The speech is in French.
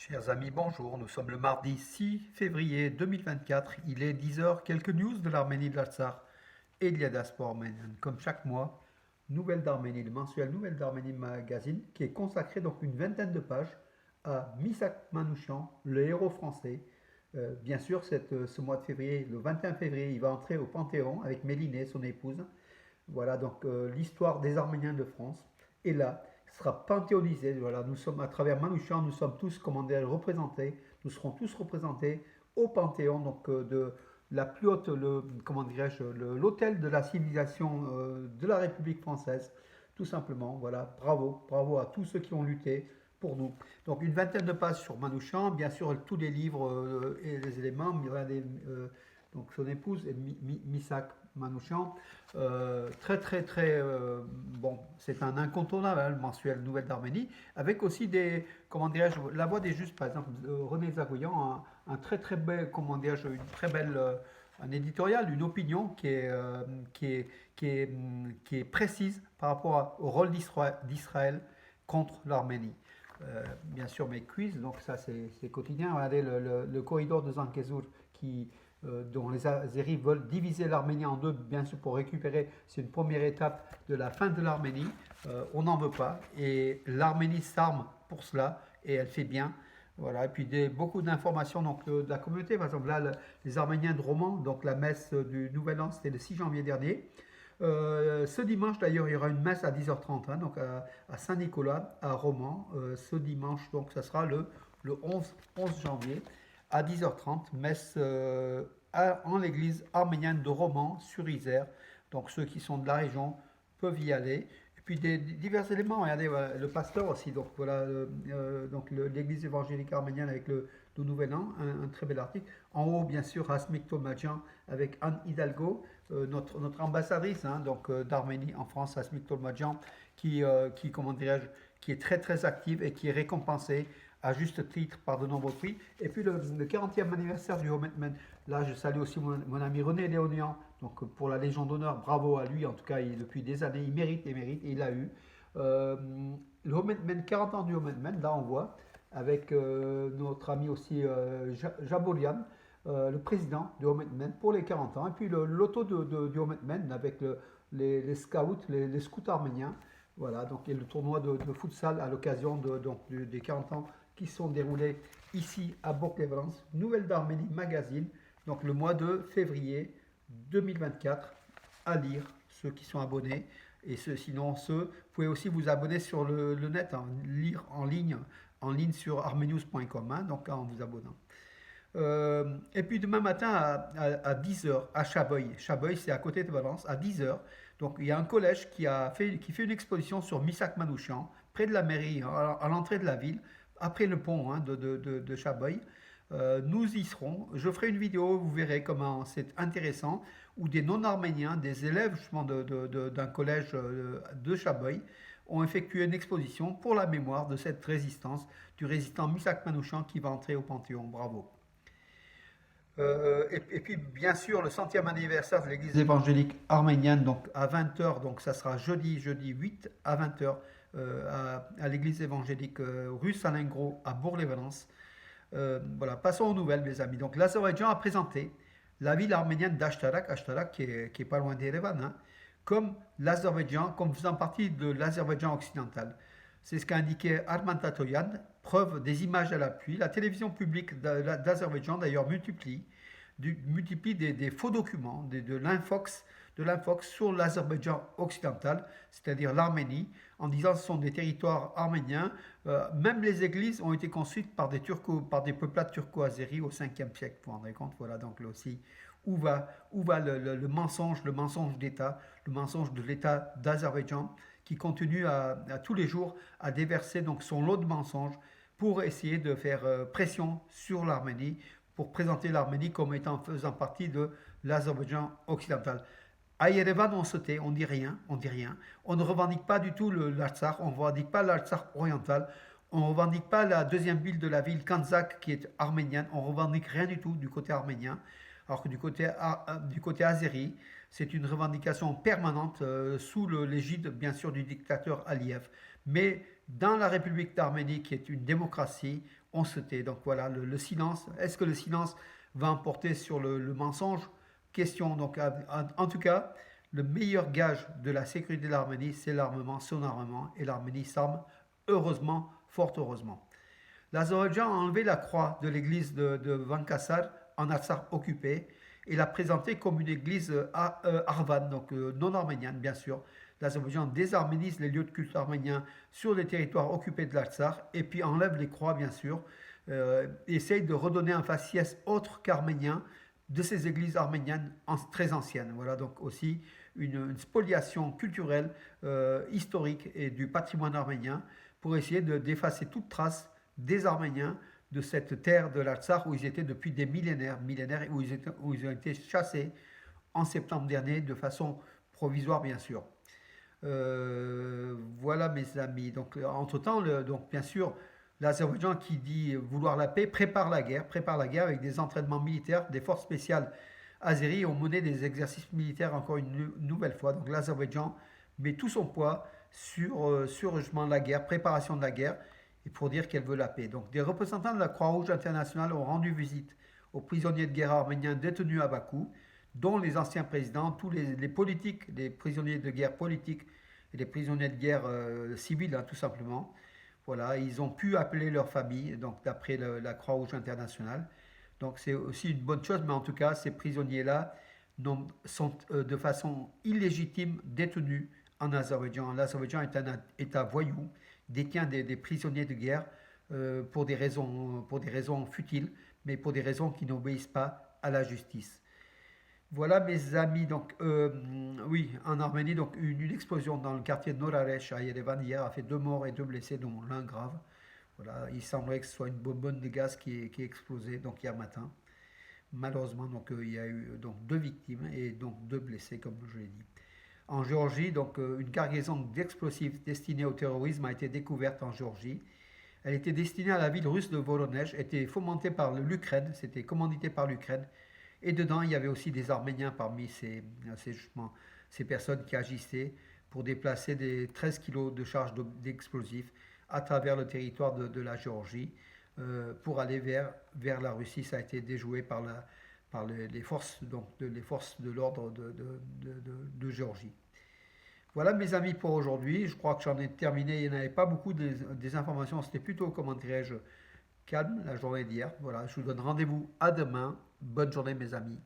Chers amis, bonjour. Nous sommes le mardi 6 février 2024. Il est 10 heures. Quelques news de l'Arménie de l'Artsakh et de la diaspora arménienne. Comme chaque mois, Nouvelles d'Arménie, le mensuel Nouvelles d'Arménie Magazine, qui est consacré donc une vingtaine de pages à Misak Manouchian, le héros français. Bien sûr, ce mois de février, le 21 février, il va entrer au Panthéon avec Mélinée, son épouse. Voilà donc l'histoire des Arméniens de France. Et là, sera panthéonisé. Voilà, nous sommes à travers Manouchian, nous sommes tous, comment dire, représentés. Nous serons tous représentés au Panthéon, donc de la plus haute, comment dirais-je, l'hôtel de la civilisation de la République française, tout simplement. Voilà, bravo, bravo à tous ceux qui ont lutté pour nous. Donc une vingtaine de pages sur Manouchian, bien sûr tous les livres et les éléments, donc son épouse est Misak Manouchian. Très très très bon, c'est un incontournable, hein, le mensuel Nouvelle d'Arménie, avec aussi des, comment dirais-je, la voix des justes, par exemple, René Zagoyan, un très très bel, comment dirais-je, une très belle, un éditorial, une opinion qui est, qui est, qui est précise par rapport au rôle d'Israël contre l'Arménie. Bien sûr mes quiz, donc ça c'est quotidien. Regardez le corridor de Zankezur dont les Azéris veulent diviser l'Arménie en deux, bien sûr pour récupérer, c'est une première étape de la fin de l'Arménie. On n'en veut pas et l'Arménie s'arme pour cela et elle fait bien. Voilà, et puis beaucoup d'informations donc, de la communauté. Par exemple, là, les Arméniens de Romans, donc la messe du Nouvel An, c'était le 6 janvier dernier. Ce dimanche, d'ailleurs, il y aura une messe à 10h30, hein, donc à Saint-Nicolas, à Romans. Ce dimanche, donc, ça sera le 11 janvier à 10h30, messe en l'église arménienne de Romans sur Isère. Donc, ceux qui sont de la région peuvent y aller. Et puis, divers éléments. Regardez, voilà, le pasteur aussi. Donc, voilà, donc l'église évangélique arménienne avec le Nouvel An, un très bel article. En haut, bien sûr, Asmik Tolmadjian avec Anne Hidalgo, notre ambassadrice, hein, donc d'Arménie en France, Asmik Tolmadjian, comment dirais-je, qui est très très active et qui est récompensée à juste titre par de nombreux prix. Et puis le 40e anniversaire du Hometman, là je salue aussi mon ami René Léonian, donc pour la Légion d'honneur, bravo à lui, en tout cas depuis des années, il mérite, et il l'a eu. Euh, le Hometman, 40 ans du Hometman, là on voit, avec notre ami aussi Jabolian, le président du Hometman pour les 40 ans, et puis le loto du Hometman avec les scouts, les scouts arméniens. Voilà, donc il y a le tournoi de futsal à l'occasion des 40 ans qui sont déroulés ici à Bourg-les-Valences. Nouvelle d'Arménie Magazine, donc le mois de février 2024, à lire, ceux qui sont abonnés. Et sinon, vous pouvez aussi vous abonner sur le net, hein, lire en ligne sur armenius.com, hein, donc en vous abonnant. Et puis demain matin à 10h à Chaboy. Chaboy, c'est à côté de Valence, à 10h. Donc il y a un collège qui fait une exposition sur Misak Manouchian, près de la mairie, hein, à l'entrée de la ville, après le pont, hein, de Chaboy. Nous y serons. Je ferai une vidéo, vous verrez comment c'est intéressant, où des non-arméniens, des élèves justement d'un collège de Chaboy, ont effectué une exposition pour la mémoire de cette résistance, du résistant Misak Manouchian qui va entrer au Panthéon. Bravo. Et puis, bien sûr, le centième anniversaire de l'église évangélique arménienne, donc à 20h, donc ça sera jeudi 8 à 20h, à l'église évangélique rue Salingro à Bourg-les-Valences. Voilà, passons aux nouvelles, mes amis. Donc, l'Azerbaïdjan a présenté la ville arménienne d'Ashtarak, qui est pas loin d'Erevan, hein, comme l'Azerbaïdjan, comme faisant partie de l'Azerbaïdjan occidental. C'est ce qu'a indiqué Arman Tatoyan, preuve des images à l'appui. La télévision publique d'Azerbaïdjan, d'ailleurs, multiplie des faux documents, de l'infox sur l'Azerbaïdjan occidental, c'est-à-dire l'Arménie, en disant que ce sont des territoires arméniens. Même les églises ont été construites par des peuplades turco-azéris au 5e siècle. Vous vous rendez compte, voilà donc là aussi où va le mensonge d'État, le mensonge de l'État d'Azerbaïdjan, qui continue tous les jours à déverser donc son lot de mensonges pour essayer de faire pression sur l'Arménie, pour présenter l'Arménie comme étant faisant partie de l'Azerbaïdjan occidental. À Yerevan, on se tait, on dit rien, on dit rien. On ne revendique pas du tout l'Artsakh, on ne revendique pas l'Artsakh oriental, on ne revendique pas la deuxième ville de la ville, Kanzak, qui est arménienne, on ne revendique rien du tout du côté arménien. Alors que du côté azéri, c'est une revendication permanente sous l'égide, bien sûr, du dictateur Aliyev. Mais Dans la République d'Arménie, qui est une démocratie, on se tait. Donc voilà, le silence. Est-ce que le silence va emporter sur le mensonge? Question. Donc en tout cas, le meilleur gage de la sécurité de l'Arménie, c'est l'armement, son armement. Et l'Arménie s'arme, heureusement, fort heureusement. L'Azerbaïdjan a enlevé la croix de l'église de Vankassar en Artsakh occupé et l'a présentée comme une église arvane, donc non arménienne bien sûr. L'Azerbaïdjan désarménise les lieux de culte arméniens sur les territoires occupés de l'Artsakh et puis enlève les croix bien sûr, essaye de redonner un faciès autre qu'arménien de ces églises arméniennes très anciennes. Voilà donc aussi une spoliation culturelle, historique et du patrimoine arménien pour essayer d'effacer toute trace des Arméniens de cette terre de l'Artsakh où ils étaient depuis des millénaires, où ils ont été chassés en septembre dernier de façon provisoire bien sûr. Voilà mes amis. Donc entre-temps, donc bien sûr, l'Azerbaïdjan qui dit vouloir la paix prépare la guerre avec des entraînements militaires, des forces spéciales azéries ont mené des exercices militaires encore une nouvelle fois. Donc l'Azerbaïdjan met tout son poids sur justement la guerre, préparation de la guerre, et pour dire qu'elle veut la paix. Donc des représentants de la Croix-Rouge internationale ont rendu visite aux prisonniers de guerre arméniens détenus à Bakou, dont les anciens présidents, tous les politiques, les prisonniers de guerre politiques et les prisonniers de guerre civils, hein, tout simplement. Voilà, ils ont pu appeler leur famille, donc d'après la Croix-Rouge internationale. Donc c'est aussi une bonne chose, mais en tout cas, ces prisonniers-là sont de façon illégitime détenus en Azerbaïdjan. L'Azerbaïdjan est un État voyou, détient des prisonniers de guerre pour des raisons futiles, mais pour des raisons qui n'obéissent pas à la justice. Voilà mes amis, donc oui, en Arménie, donc une explosion dans le quartier de Noraresh à Yerevan hier a fait 2 morts et 2 blessés, dont l'un grave. Voilà, il semblerait que ce soit une bonbonne de gaz qui est explosée donc hier matin. Malheureusement, donc il y a eu donc 2 victimes et donc 2 blessés, comme je l'ai dit. En Géorgie, donc une cargaison d'explosifs destinés au terrorisme a été découverte en Géorgie. Elle était destinée à la ville russe de Voronezh, était fomentée par l'Ukraine, c'était commandité par l'Ukraine. Et dedans, il y avait aussi des Arméniens parmi ces personnes qui agissaient pour déplacer des 13 kilos de charge d'explosifs à travers le territoire de la Géorgie pour aller vers la Russie. Ça a été déjoué par les forces, les forces de l'ordre de Géorgie. Voilà mes amis pour aujourd'hui. Je crois que j'en ai terminé. Il n'y en avait pas beaucoup des informations. C'était plutôt, comment dirais-je, calme la journée d'hier. Voilà, je vous donne rendez-vous à demain. Bonne journée mes amis.